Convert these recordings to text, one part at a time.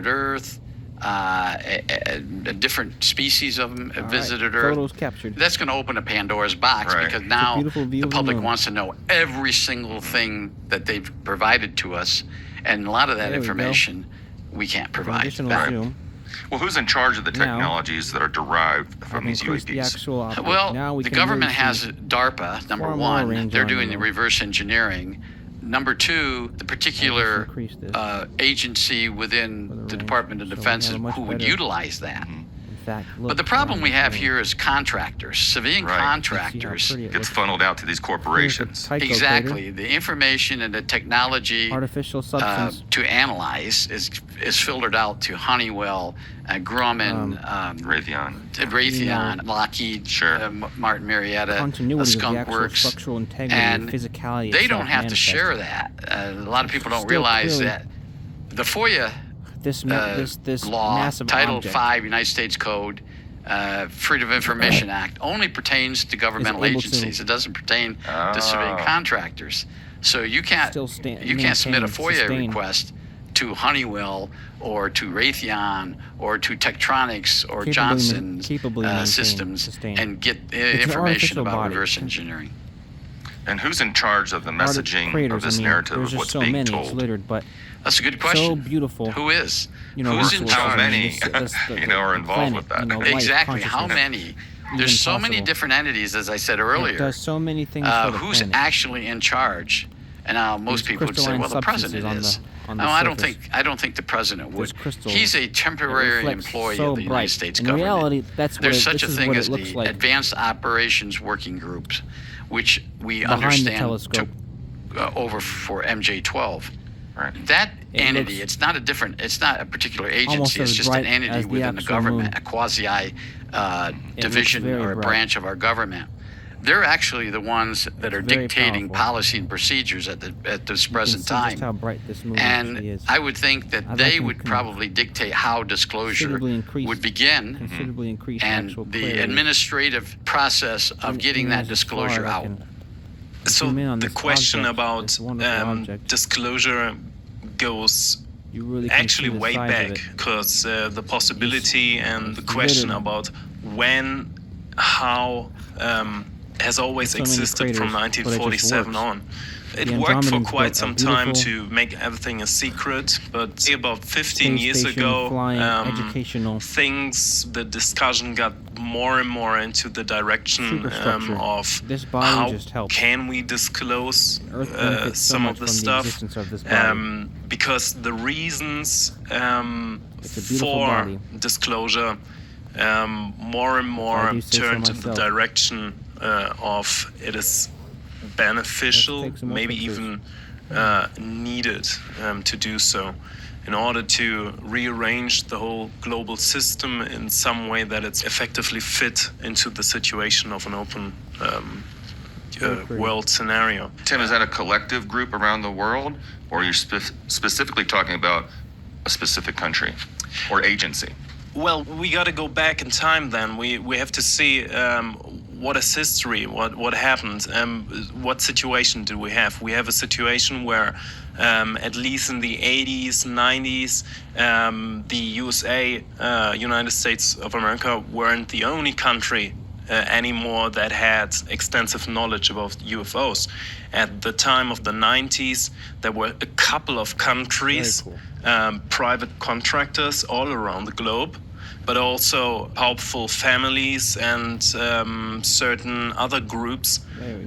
Earth. A different species of them visited Earth. Photos captured. That's going to open a Pandora's box because now the public wants to know every single thing that they've provided to us, and a lot of that information we can't provide back. Well, who's in charge of the technologies that are derived from these UAPs? Well, the government has DARPA, number one. They're doing the reverse engineering. Number two, the particular agency within the Department of Defense who would utilize that. But the problem we have here is contractors, civilian contractors. Gets funneled out to these corporations. Exactly. The information and the technology artificial substance to analyze is filtered out to Honeywell, Grumman, Raytheon, Lockheed, Martin Marietta, Skunk Works, and they don't have to share that. A lot of people don't realize that the FOIA this law, Title V, United States Code, Freedom of Information Act, only pertains to governmental agencies. It doesn't pertain to civilian contractors. So you can't submit a FOIA request to Honeywell or to Raytheon or to Tektronix or Johnson Systems and get information about reverse engineering. And who's in charge of the messaging of this narrative of what's being told? That's a good question. So beautiful. Who is? Who's in charge? How many are involved with that? Exactly. How many? There's so many different entities, as I said earlier. It does so many things. Who's actually in charge? And now most people would say, well, the president is. No, I don't think the president would. He's a temporary employee of the United States government. In reality, there's such a thing as the Advanced Operations Working Groups, which we understand took over for MJ-12. That entity, it's not a particular agency, it's just an entity within the government, a quasi division or a branch of our government. They're actually the ones that are dictating policy and procedures at this present time. And I would think that they would probably dictate how disclosure would begin and the administrative process of getting that disclosure out. So the question about disclosure goes actually way back, because the possibility and the question about when, how, has always existed from 1947 on. It worked for quite some time to make everything a secret, but about 15 years ago, the discussion got more and more into the direction of how can we disclose some of the stuff, because the reasons for disclosure more and more turned in the direction of it is beneficial, maybe even needed to do so, in order to rearrange the whole global system in some way that it's effectively fit into the situation of an open world scenario. Tim, is that a collective group around the world, or are you specifically talking about a specific country or agency? Well, we got to go back in time then. We have to see what is history, what happened, what situation do we have? We have a situation where, at least in the 80s, 90s, the USA, United States of America, weren't the only country anymore that had extensive knowledge about UFOs. At the time of the 90s, there were a couple of countries, private contractors all around the globe, but also powerful families and certain other groups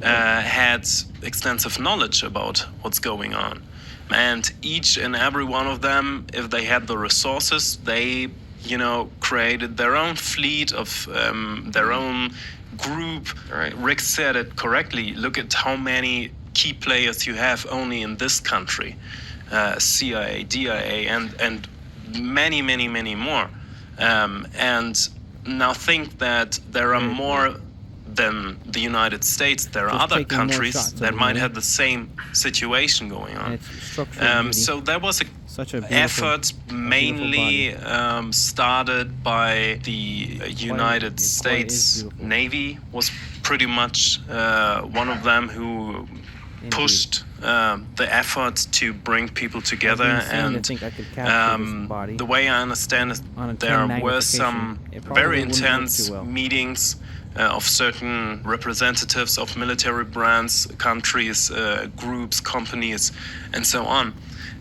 had extensive knowledge about what's going on. And each and every one of them, if they had the resources, they, created their own fleet of their own group. Rick said it correctly. Look at how many key players you have only in this country. CIA, DIA, and many, many, many more. And now think that there are more than the United States. There are other countries that might have the same situation going on. So there was such an effort mainly started by the United States Navy, was pretty much one of them who pushed the effort to bring people together, and I think I could capture this body the way I understand it, on a 10 there were magnification. some It probably very wouldn't work intense too well. meetings of certain representatives of military brands, countries, groups, companies, and so on.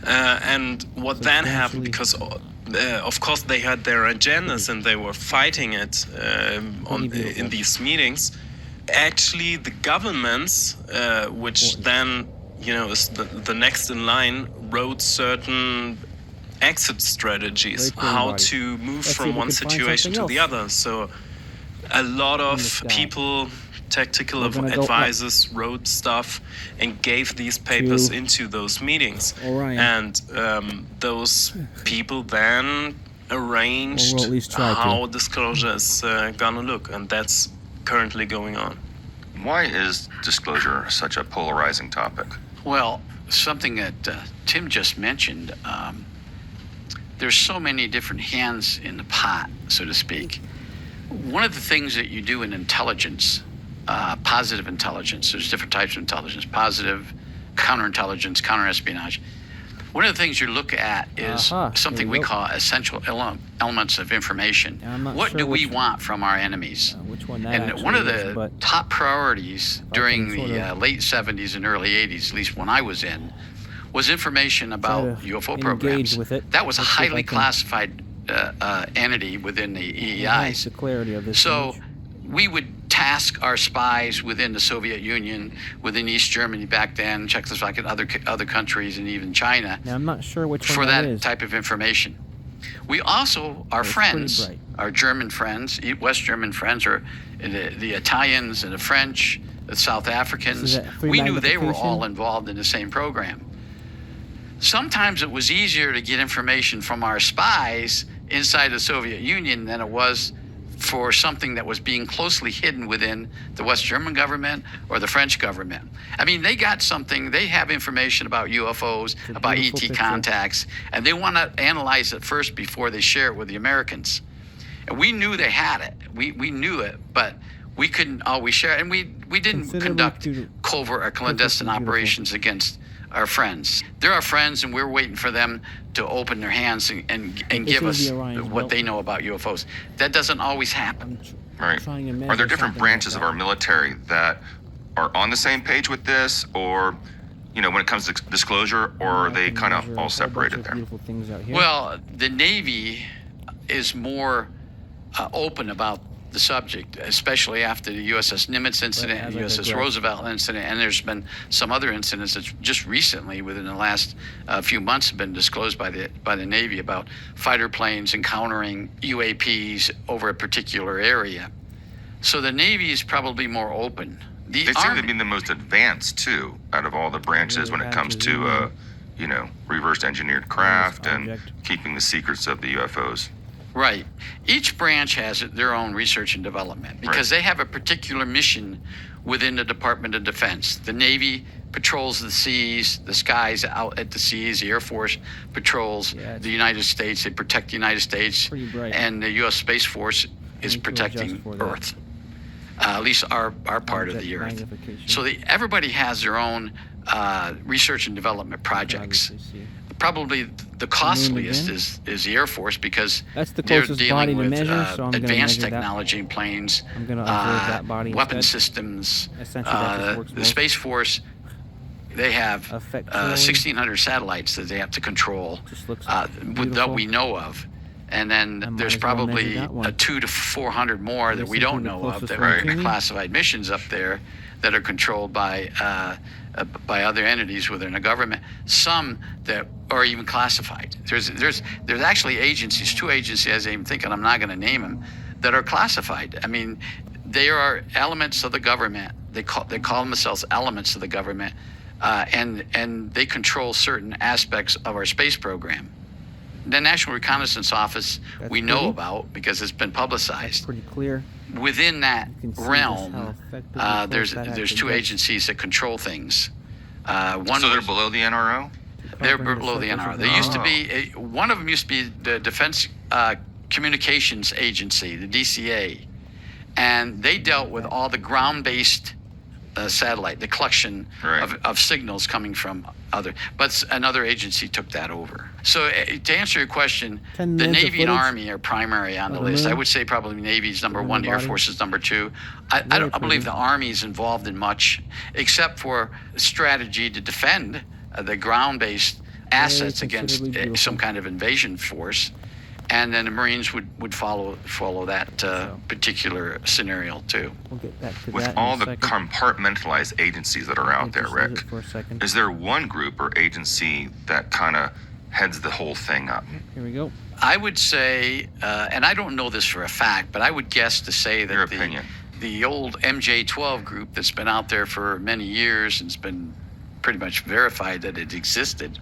And what then happened, because of course they had their agendas and they were fighting it in these meetings. Actually, the governments, which then is the next in line, wrote certain exit strategies, how to move from one situation to the other. So a lot of people, tactical advisors, wrote stuff and gave these papers into those meetings. And those people then arranged how disclosure is gonna look, and that's currently going on. Why is disclosure such a polarizing topic? Well, something that Tim just mentioned, there's so many different hands in the pot, so to speak. One of the things that you do in intelligence, positive intelligence, there's different types of intelligence, positive, counterintelligence, counterespionage. One of the things you look at is something we call essential elements of information. What do we want from our enemies? And one of the top priorities during the late 70s and early 80s, at least when I was in, was information about UFO programs. That was a highly classified entity within the EEIs. So we would task our spies within the Soviet Union, within East Germany back then, Czechoslovakia, other countries, and even China, I'm not sure which for one that type of information. We also, our friends, our German friends, West German friends, or the Italians and the French, the South Africans, we knew they were all involved in the same program. Sometimes it was easier to get information from our spies inside the Soviet Union than it was for something that was being closely hidden within the West German government or the French government. I mean, they got something, they have information about UFOs, about ET contacts, and they want to analyze it first before they share it with the Americans. And we knew they had it. We knew it, but we couldn't always share it. And we didn't conduct covert or clandestine operations against our friends. They're our friends, and we're waiting for them to open their hands and give us what they know about UFOs. That doesn't always happen. Right. Are there different branches of our military that are on the same page with this, or, when it comes to disclosure, or are they kind of all separated there? Well, the Navy is more open about the subject, especially after the USS Nimitz incident and the USS Roosevelt incident, and there's been some other incidents that just recently, within the last few months, have been disclosed by the Navy about fighter planes encountering UAPs over a particular area. So the Navy is probably more open. They seem to be the most advanced too, out of all the branches when it comes to reverse engineered craft and keeping the secrets of the UFOs. Right. Each branch has their own research and development because they have a particular mission within the Department of Defense. The Navy patrols the seas, the skies out at the seas. The Air Force patrols the United States. They protect the United States. And the U.S. Space Force is protecting Earth, at least our part of the Earth. So everybody has their own research and development projects. Probably the costliest is the Air Force because they're dealing with advanced technology in planes, weapon systems. The Space Force, they have 1,600 satellites that they have to control that we know of. And then there's probably 200 to 400 more that we don't know of that are classified missions up there that are controlled by other entities within the government. Some that are even classified. There's actually agencies, 2 agencies I'm thinking, I'm not going to name them, that are classified. I mean, they are elements of the government. They call themselves elements of the government, and they control certain aspects of our space program. The National Reconnaissance Office we know about because it's been publicized. Pretty clear. Within that realm, there's 2 agencies that control things. So they're below the NRO? They're below the NRO. There used to be one of them used to be the Defense Communications Agency, the DCA, and they dealt with all the ground-based satellite, the collection Right. of signals coming from but another agency took that over. So to answer your question, 10 the minutes of Navy and footage Army are primary on the of the list. I moon would say probably Navy's number on the one, the Air body. Force is number two. I Very believe pretty. the Army is involved in much, except for strategy to defend the ground-based assets against considerably beautiful. some kind of invasion force. And then the Marines would follow that particular scenario too. We'll get back to With that all in the a second. compartmentalized agencies that are out there, Just use Rick, it for a second. is there one group or agency that kind of heads the whole thing up? Here we go. I would say, and I don't know this for a fact, but I would guess to say that Your opinion. the old MJ-12 group that's been out there for many years and it's been pretty much verified that it existed.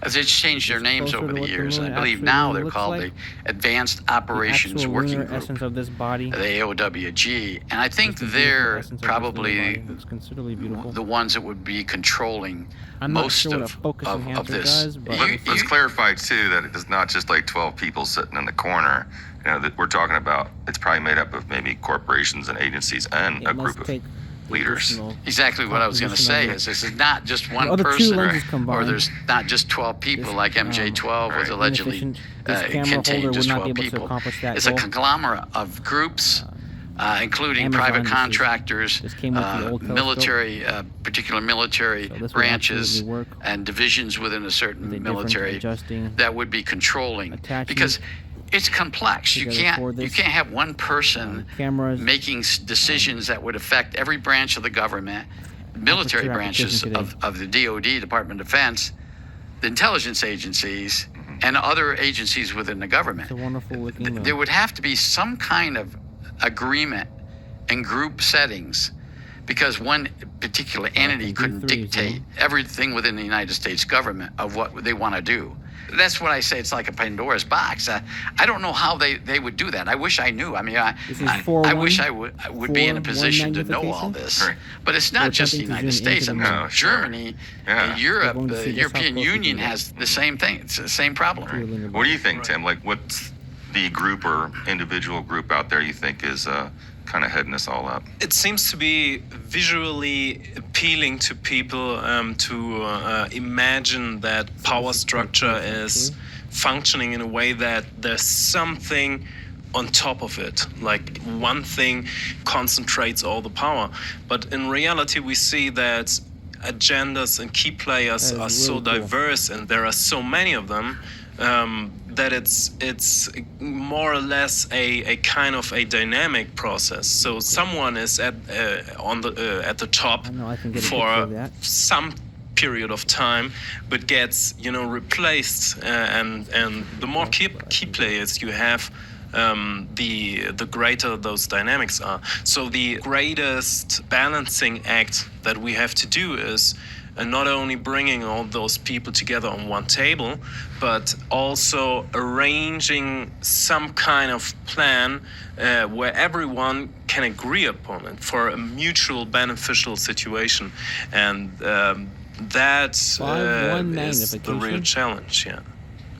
As it's changed their It's names closer over to the what the years. I moon believe actually now they're looks called like. the Advanced Operations Actual Working lunar Group, essence of this body. the AOWG. And I think Just the beautiful they're essence of this lunar probably body. Looks considerably beautiful. the ones that would be controlling I'm not most sure what a of, focus of enhancer this. does, but Let's clarify too that it's not just like 12 people sitting in the corner. You know, that we're talking about, it's probably made up of maybe corporations and agencies and it a must group of take the leaders. additional- Exactly what I was going to say composition of is this is not just one The other two person, lenses or combined. there's not just 12 people This, like MJ-12 was right. allegedly inefficient. This camera contained holder just would not 12 be able to people. accomplish that It's goal. a conglomerate of groups, including Amazon, private this is- contractors, this came with the old telescope. military, particular military So this would branches absolutely work. and divisions within a The certain different military adjusting that would be controlling, attachment because it's complex. You together for can't this. have one person cameras. making decisions that would affect every branch of the government, military your branches application of the DoD, Department of Defense, the intelligence agencies, and other agencies within the government. It's a wonderful looking moon. There would have to be some kind of agreement in group settings, because one particular entity couldn't D3s, dictate everything within the United States government of what they want to do. That's what I say. It's like a Pandora's box. I don't know how they would do that. I wish I knew. I mean, This is I wish I would be in a 4:1 position to know all magnification? this. Right. But it's We're not just the attempting to United zoom States. I into mean, the moon. Sure. Germany, Yeah. Europe, We're going to the see just how European close we can Union get. has the same thing. It's the same problem. To a lunar What do you body. think, Tim? Like, what's the group or individual group out there you think is kind of heading this all up? It seems to be visually appealing to people to imagine that power structure is functioning in a way that there's something on top of it, like one thing concentrates all the power. But in reality, we see that agendas and key players That is are so really cool. diverse, and there are so many of them, that it's more or less a kind of a dynamic process. So someone is at the top I know I can get a picture for of that. some period of time, but gets replaced, and the more key players you have, the greater those dynamics are. So the greatest balancing act that we have to do is not only bringing all those people together on one table, but also arranging some kind of plan where everyone can agree upon it for a mutual beneficial situation. And that 5:1 is the real magnification. challenge, yeah.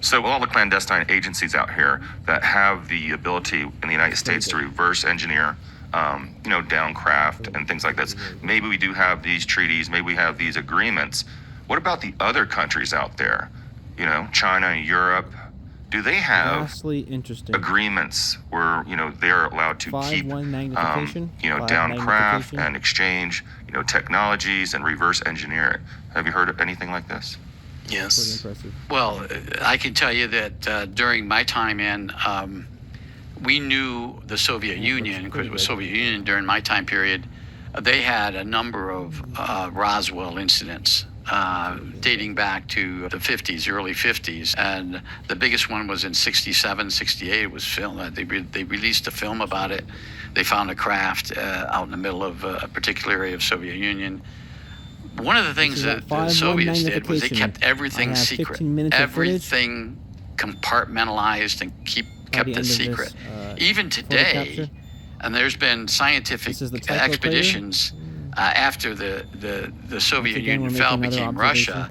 So all the clandestine agencies out here that have the ability in the United States to reverse engineer, downcraft and things like this. Maybe we do have these treaties, maybe we have these agreements. What about the other countries out there? China and Europe, do they have Vastly interesting. agreements where, they're allowed to keep, 5:1 magnification. 5 downcraft magnification. and exchange, technologies and reverse engineer it? Have you heard of anything like this? Pretty Yes. impressive. Well, I can tell you that during my time in, we knew the Soviet Union, because it was Soviet Union during my time period, they had a number of Roswell incidents dating back to the 50s, early 50s. And the biggest one was in 67, 68. It was filmed. They released a film about it. They found a craft out in the middle of a particular area of Soviet Union. One of the things is that at the 5:1 Soviets did was they magnification. kept everything I have secret. 15 minutes of footage. Everything compartmentalized and By kept the it end of this, secret. uh, Even photo today, capture. and there's been scientific This is the typo expeditions after the Soviet again, Union we're fell, making another became Russia, of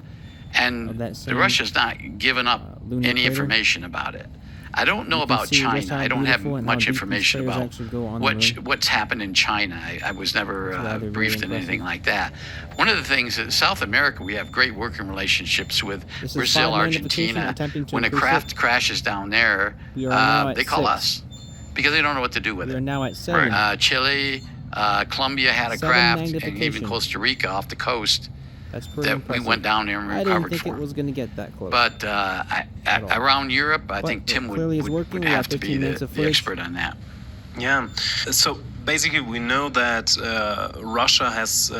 and that same, Russia's not given up lunar any crater. information about it. I don't know about China. I don't have much information about what's happened in China. I was never briefed in anything like that. One of the things that South America, we have great working relationships with Brazil, Argentina. When a craft crashes down there, they call us because they don't know what to do with it. We are now at 7. Chile, Colombia had a 7 craft, and even magnification. Costa Rica off the coast. That's pretty That impressive. we went down there and I recovered didn't think for. it was going to get that close. But around Europe, I But think it Tim clearly is working. would We have have to be 15 minutes the of footage. expert on that. Yeah. So basically, we know that Russia has,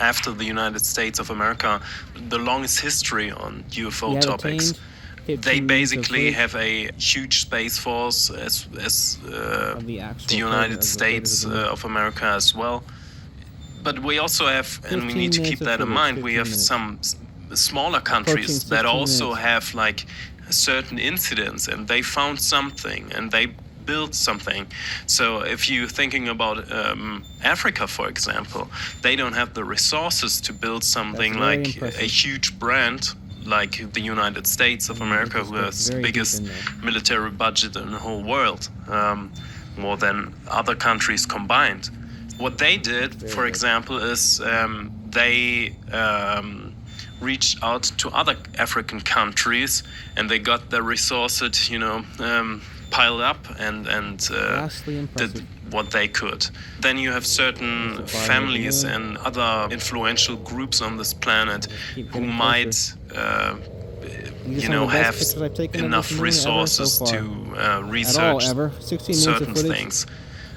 after the United States of America, the longest history on We UFO have topics. attained 15 They minutes of basically footage have a huge space force as of the actual the United States of America as well. But we also have, and we 15 need to keep minutes of that in footage, mind, we 15 have minutes. some smaller countries Approaching that 16 also minutes. have like certain incidents, and they found something and they built something. So if you're thinking about Africa, for example, they don't have the resources to build something That's very like impressive. a huge brand like the United States of America, who has the very deep biggest in there. military budget in the whole world, more than other countries combined. What they did, for example, is they reached out to other African countries, and they got their resources, piled up and Vastly impressive. did what they could. Then you have certain families and other influential groups on this planet Keep who getting might, These are some of the best have pictures I've taken of enough this moon ever so resources far. to At all, research ever. 16 minutes of certain footage. things.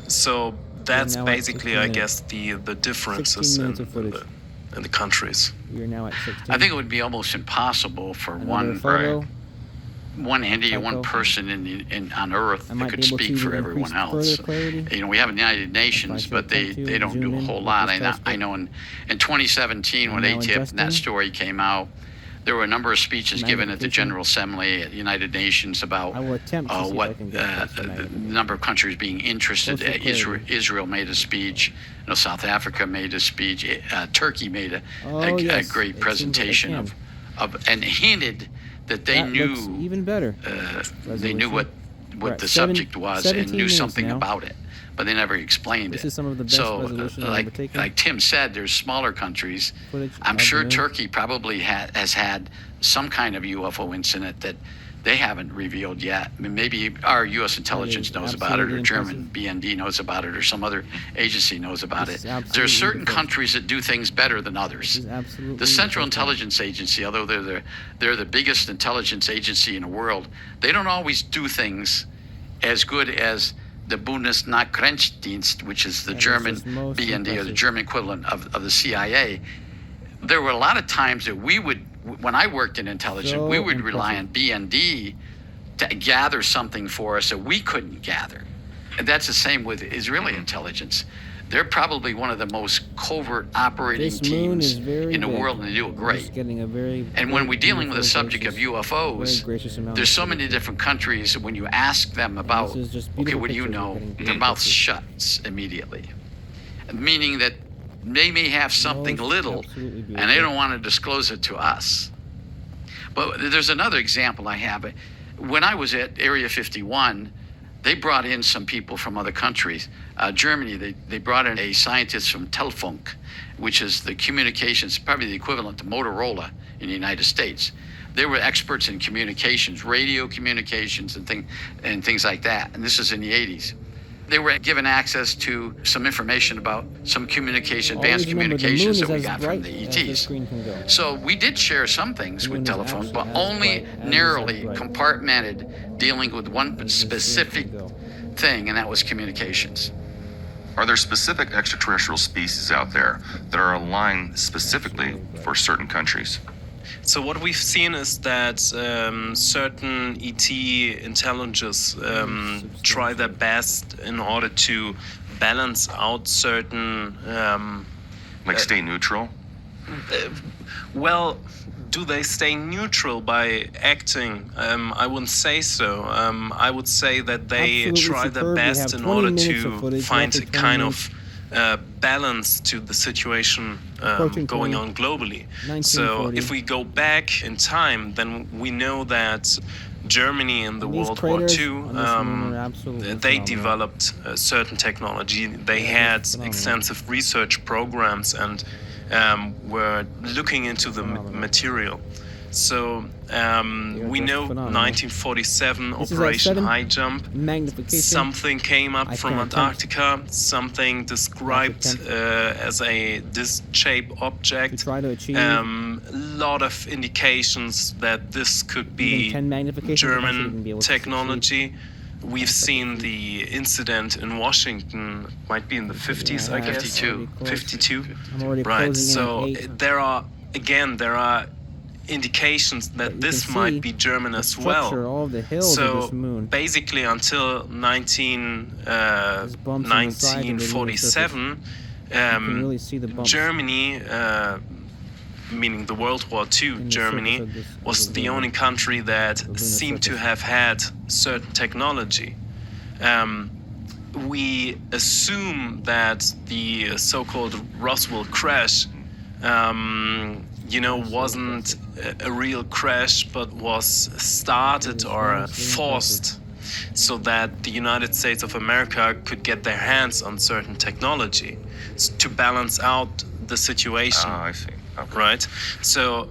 So that's now at basically, 16 I minutes. guess, the differences 16 in minutes of footage. in the countries. We are now at 16. I think it would be almost impossible for Another photo. one entity, one Typo. person on Earth I that might could be able speak to for everyone increase else. further clarity. We have the United Nations, If I but attempt to they don't zoom do a in whole with lot. this I telescope. know in 2017 when I'm now ATIP and that adjusting. story came out, there were a number of speeches given at the Magnification. General Assembly at the United Nations about I will attempt to see if I what can get close to the magnification. number of countries being interested. Closer clarity. Israel made a speech. South Africa made a speech. Turkey made a Oh, yes. It great seems like presentation they of and hinted that they That looks knew even better. they knew what We're at the seven- subject was 17 and knew minutes something now. about it, but they never explained This it. is some of the best So, resolution I've ever taken. like Tim said, there's smaller countries. Footage I'm of sure the moon. Turkey probably has had some kind of UFO incident that they haven't revealed yet. I mean, maybe our U.S. intelligence is knows about it, or absolutely German BND knows about it, or some other agency knows about This is it. absolutely There are certain beautiful. countries that do things better than This others. is absolutely The Central beautiful. Intelligence Agency, although they're the biggest intelligence agency in the world, they don't always do things as good as the Bundesnachrichtendienst, which is the That is German just most BND, or the impressive. German equivalent of the CIA. There were a lot of times that we would, when I worked in intelligence, So we would rely on impressive. BND to gather something for us that we couldn't gather. And that's the same with Israeli intelligence. They're probably one of the most covert operating This moon teams is very in the big. world, and they do it We're great. just getting a very, And when very we're dealing with the beautiful subject of gracious- UFOs, very gracious amount there's of so footage. many different countries, when you ask them about, this is just okay, beautiful what do you pictures we're know? getting, Their beautiful mouth pictures. shuts immediately. Meaning that they may have something Most little, absolutely and they beautiful. don't want to disclose it to us. But there's another example I have. When I was at Area 51, they brought in some people from other countries. Germany, they brought in a scientist from Telfunk, which is the communications, probably the equivalent to Motorola in the United States. They were experts in communications, radio communications and things like that. And this is in the 80s. They were given access to some information about some communication, advanced Always remember, the communications moon that we is as got from the bright as the ETs. screen can go. So we did share some things The with moon is telephone, actually but as only bright as narrowly bright. compartmented, dealing with one As the screen specific can go. thing, and that was communications. Are there specific extraterrestrial species out there that are aligned specifically for certain countries? So what we've seen is that certain ET intelligence try their best in order to balance out certain. Like stay neutral? Well, do they stay neutral by acting? I wouldn't say so. I would say that they Absolutely try their superb. We best have in 20 order minutes of to footage, find roughly a 20 kind minutes. of balance to the situation going on globally. So if we go back in time, then we know that Germany in the World War II, they developed certain technology. They had extensive research programs and were looking into the material. So we know 1947 Operation High Jump. Something came up from Antarctica. Something described as a disc-shaped object. A lot of indications that this could be German technology. We've seen the incident in Washington, might be in the 50s, I guess. 52. Right. So there are indications that this might be German as well. So basically until 1947, Germany, meaning the World War II Germany, was the only country that seemed to have had certain technology. We assume that the so-called Roswell crash wasn't a real crash, but was started or forced so that the United States of America could get their hands on certain technology to balance out the situation. I see. Okay. Right. So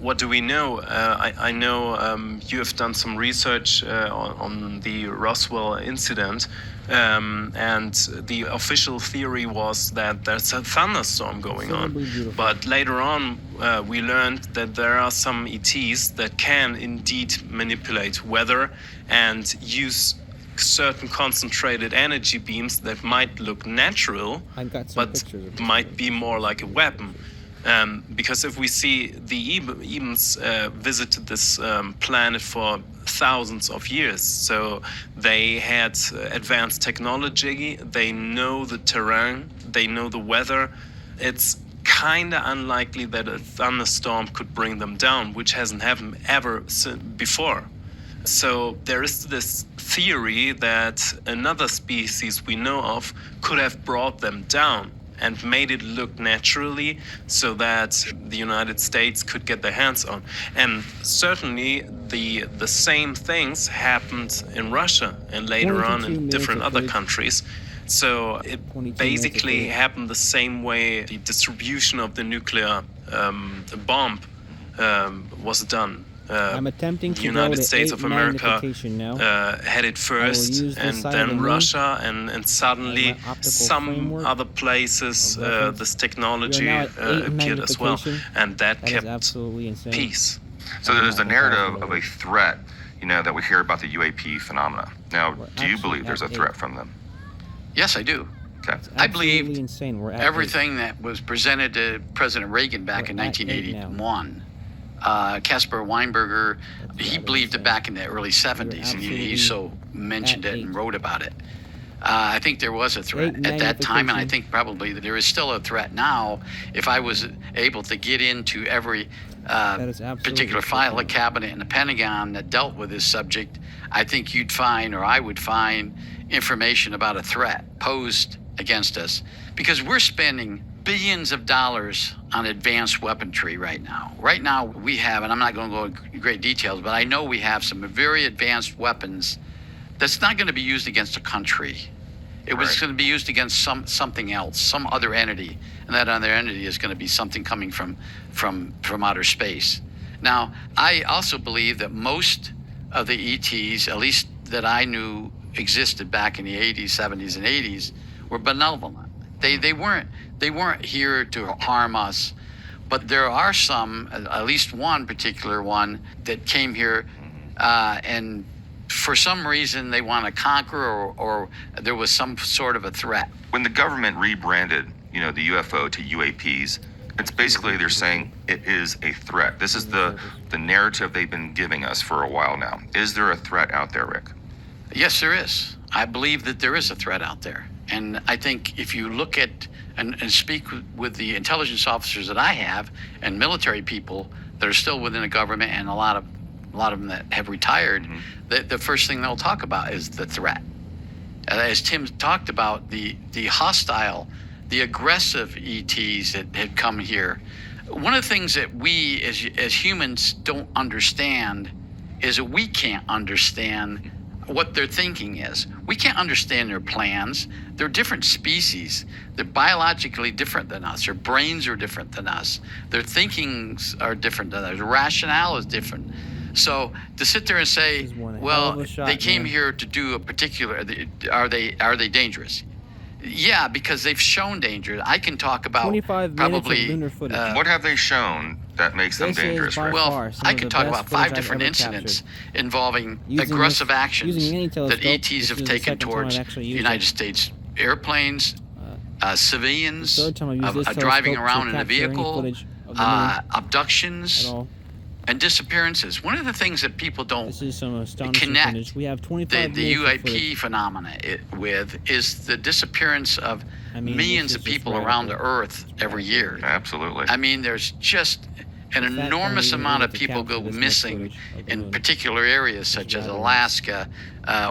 what do we know? I know you have done some research on the Roswell incident, and the official theory was that there's a thunderstorm going on. But later on, we learned that there are some ETs that can indeed manipulate weather and use certain concentrated energy beams that might look natural, but might be more like a weapon. Because if we see the Ebens visited this planet for thousands of years, so they had advanced technology, they know the terrain, they know the weather. It's kind of unlikely that a thunderstorm could bring them down, which hasn't happened ever before. So there is this theory that another species we know of could have brought them down and made it look naturally so that the United States could get their hands on. And certainly the same things happened in Russia and later on in different other countries. So it basically happened the same way the distribution of the nuclear bomb was done. I'm attempting to the United States of America had it first, and then Russia, and suddenly some other places this technology appeared as well, and that kept peace. So there's a narrative of a threat, that we hear about the UAP phenomena. Now, do you believe there's a threat from them? Yes, I do. Okay. I believe everything that was presented to President Reagan back in 1981. Caspar Weinberger, he believed it back in the early 70s, and he so mentioned it and wrote about it. I think there was a threat at that time, and I think probably that there is still a threat now. If I was able to get into every particular file, a cabinet in the Pentagon that dealt with this subject, I think you'd find, or I would find, information about a threat posed against us, because we're spending billions of dollars on advanced weaponry right now. Right now we have, and I'm not going to go into great details, but I know we have some very advanced weapons that's not going to be used against a country. It was going to be used against something else, some other entity, and that other entity is going to be something coming from outer space. Now, I also believe that most of the ETs, at least that I knew existed back in the 80s, 70s, and 80s, were benevolent. They weren't here to harm us, but there are some, at least one particular one, that came here and for some reason they want to conquer, or there was some sort of a threat. When the government rebranded, the UFO to UAPs, it's basically they're saying it is a threat. This is the narrative they've been giving us for a while now. Is there a threat out there, Rick? Yes, there is. I believe that there is a threat out there. And I think if you look at and speak with the intelligence officers that I have and military people that are still within the government, and a lot of them that have retired, the first thing they'll talk about is the threat. as Tim talked about, the hostile, the aggressive ETs that had come here. One of the things that we as humans don't understand is that we can't understand what their thinking is. We can't understand their plans. They're different species. They're biologically different than us. Their brains are different than us. Their thinkings are different than us. Their rationale is different. So to sit there and say, well, they came here to do a particular, are they dangerous? Yeah, because they've shown danger. I can talk about 25 minutes probably of lunar footage. What have they shown that makes them This is dangerous? by Rick? well, far some I of could the talk best about footage 5 different I've ever incidents captured. involving Using aggressive this- actions using any that telescope, ETs this have is the taken second time I've towards actually the used United it. States airplanes, civilians, Third time I've used this driving telescope around to in a capture any vehicle, footage of the moon abductions, at all. and disappearances. One of the things that people don't This is some astonishing connect footage. We have 25 the minutes of UAP footage. phenomena is the disappearance of I mean, millions this of is just people around the radical. Earth every year. Absolutely. I mean, there's just an The fact enormous that we were amount able of to people capture go this much missing footage of the in moon particular areas such as rather Alaska,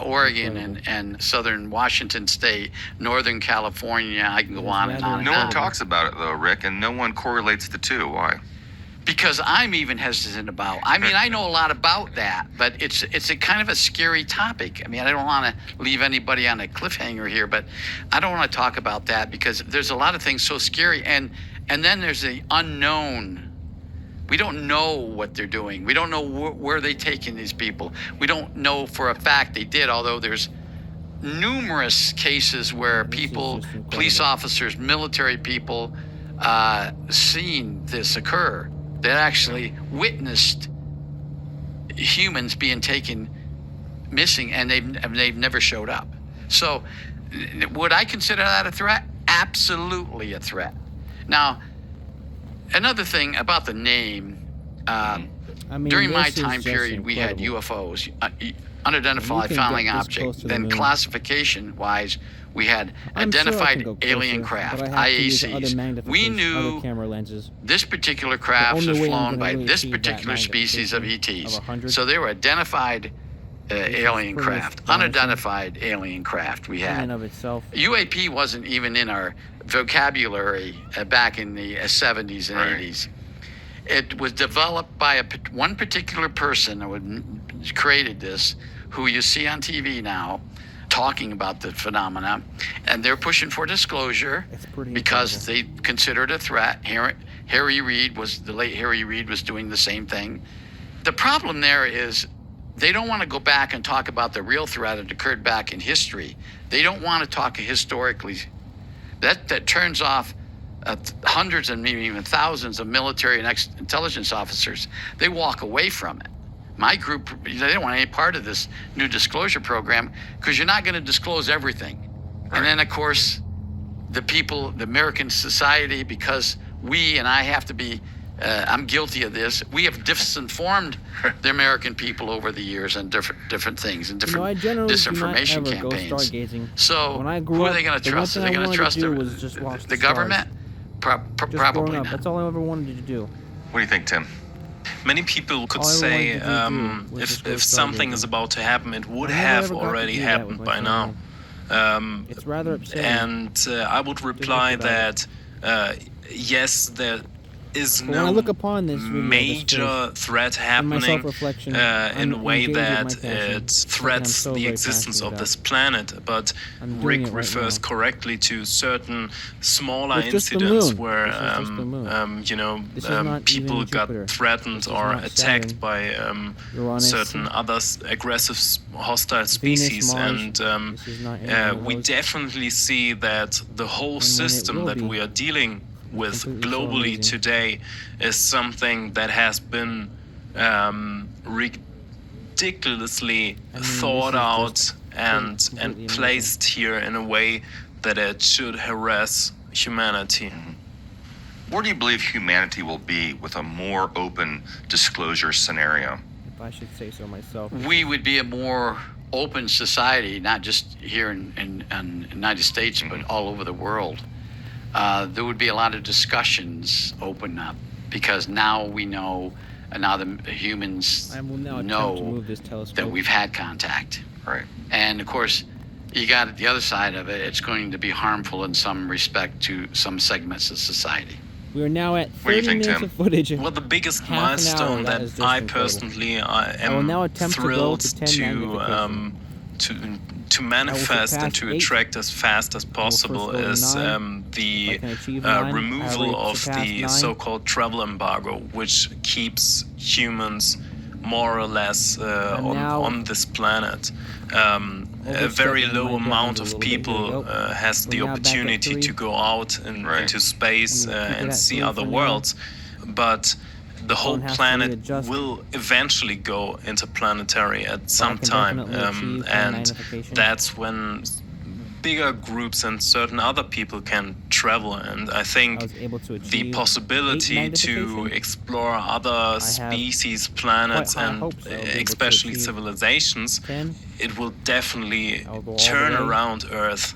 Oregon, incredible. and southern Washington State, northern California. I can go It's on and rather on and No one on. incredible. talks about it though, Rick, and no one correlates the two. Why? Because I'm even hesitant about. I mean, I know a lot about that, but it's a kind of a scary topic. I mean, I don't want to leave anybody on a cliffhanger here, but I don't want to talk about that because there's a lot of things so scary, and then there's the unknown. We don't know what they're doing. We don't know where they're taking these people. We don't know for a fact they did, although there's numerous cases where This is people, just incredible. police officers, military people, seen this occur. That actually witnessed humans being taken missing, and they've never showed up. So, would I consider that a threat? Absolutely a threat. Now, another thing about the name. I mean, During my this is time just period, we had incredible. UFOs, You unidentified can flying get this object. close to the Then moon. classification-wise, we had I'm sure I identified can go closer, alien but craft, I have to use other IACs. We magnification, knew other camera lenses. this particular craft only was way I'm flown gonna by really this achieve that particular species of magnification ETs. of 100. So they were identified alien pretty craft, astonishing. unidentified alien craft we In had. and of itself. UAP wasn't even in our vocabulary back in the 70s and Right. 80s. It was developed by one particular person who created this, who you see on TV now, talking about the phenomena, and they're pushing for disclosure It's pretty because incredible. they consider it a threat. The late Harry Reid was doing the same thing. The problem there is they don't want to go back and talk about the real threat that occurred back in history. They don't want to talk historically. That turns off hundreds and maybe even thousands of military and intelligence officers. They walk away from it. My group, they don't want any part of this new disclosure program because you're not going to disclose everything. Right. And then, of course, the people, the American society, because I have to be, I'm guilty of this, we have disinformed the American people over the years on different things and different I generally disinformation do not ever campaigns. go stargazing. So When I grew who are up, they going to the one trust? Are thing they I going to wanted trust to do was just watch the the government? Just Probably growing up, not. that's all I ever wanted to do. What do you think, Tim? Many people could All I say wanted to do was just go if something stargazing. is about to happen, it would I never have ever got to already do that happened with my by now. family. It's rather upsetting. And I would reply about that yes, there is But when I no look upon this video, major threat in my happening self-reflection, in I'm a way engaged with that my passion, it something I'm threats so the very existence passionate of this about. planet. But I'm doing Rick it right refers now. correctly to certain smaller It's just the incidents moon. where This is just the moon. This is not people even got Jupiter. threatened This is or not attacked Saturn. by Uranus, certain other aggressive hostile Venus, species, Mars. and This is not any one of we those. definitely see that the whole when it system will that be we are dealing with completely so globally amazing. today is something that has been ridiculously this thought is out just and completely placed here in a way that it should harass humanity. Where do you believe humanity will be with a more open disclosure scenario? If I should say so myself. We would be a more open society, not just here in the United States, but all over the world. There would be a lot of discussions open up because now we know, and now the humans I will now attempt to know move this telescope. that we've had contact. Right. And of course, you got the other side of it. It's going to be harmful in some respect to some segments of society. We are now at What do you 30 think, minutes Tim? of footage. Well, the biggest Half an hour, milestone that that is just I incredible. personally I will now am attempt to go thrilled to 10 magnification. to manifest and surpass to 8. attract as fast as will possible first go to is 9. the If I can achieve 9, I removal already of surpassed the 9. so-called travel embargo, which keeps humans more or less now on this planet. A very overstepping low my bounds amount a of little bit. Here we people go. has We're the now back at opportunity 3. to go out Right. into space We will keep it and at see 3 other for now. worlds, but the whole phone has to planet readjust. will eventually go interplanetary at some can time, definitely achieve and magnification. that's when bigger groups and certain other people can travel. And I I think was able to achieve the 8 possibility to magnification. explore other species, planets, quite high and hopes I'll be able to especially achieve civilizations, 10. it will definitely I'll go all turn the way. around Earth.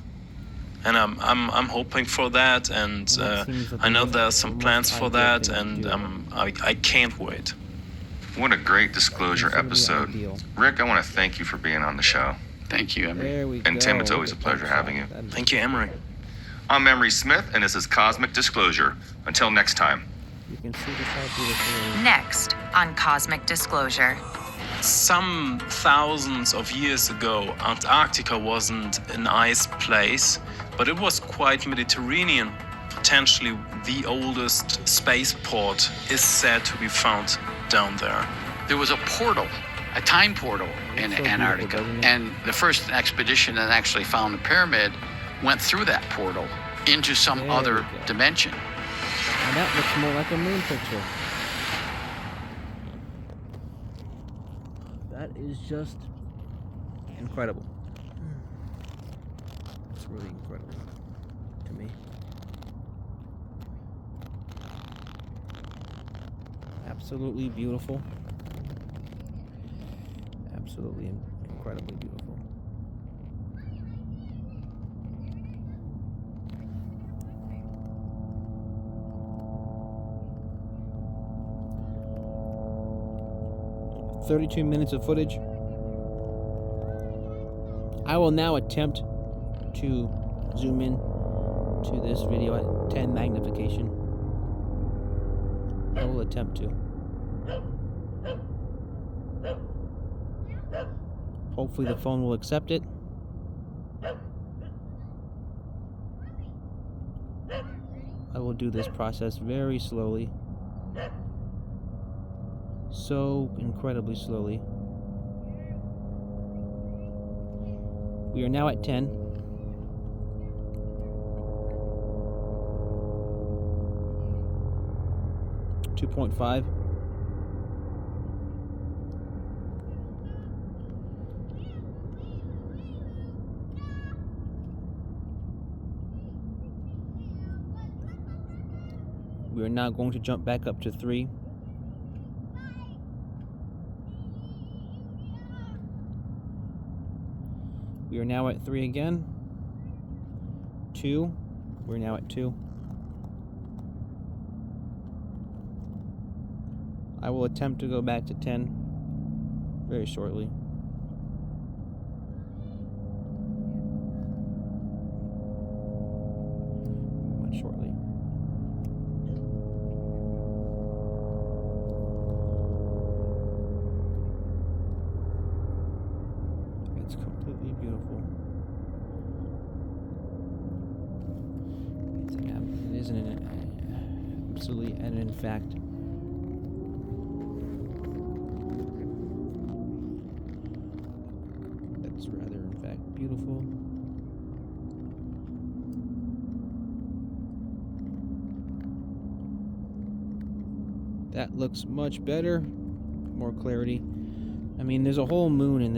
And I'm hoping for that, and that seems like I know the there are most- some the plans most for ideal that, thing to and do. I can't wait. What a great disclosure Considerably episode. ideal. Rick, I want to thank you for being on the show. Thank you, Emery. There we go. And Tim, it's always a Look at pleasure that having shot. you. That is- Thank you, Emery. I'm Emery Smith, and this is Cosmic Disclosure. Until next time. You can see just how beautiful it is. Next on Cosmic Disclosure. Some thousands of years ago, Antarctica wasn't an ice place, but it was quite Mediterranean. Potentially the oldest spaceport is said to be found down there. There was a portal, a time portal in so Antarctica. beautiful, doesn't it? And the first expedition that actually found the pyramid went through that portal into some There we other go. dimension. And that looks more like a moon picture. That is just incredible. It's really incredible to me. Absolutely beautiful. Absolutely incredibly beautiful. "32 minutes of footage. I will now attempt to zoom in to this video at 10 magnification. I will attempt to. Hopefully the phone will accept it. I will do this process very slowly. So incredibly slowly. We are now at 10. .5. We are now going to jump back up to 3. We are now at 3 again. 2. We're now at 2. I will attempt to go back to 10 very shortly. Much shortly. It's completely beautiful. It is absolutely and in fact rather in fact beautiful. That looks much better, more clarity. I mean, there's a whole moon in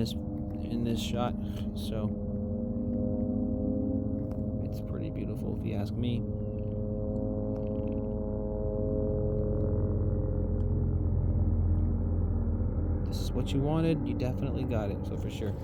this shot, so it's pretty beautiful if you ask me. This is what you wanted, you definitely got it, so for sure.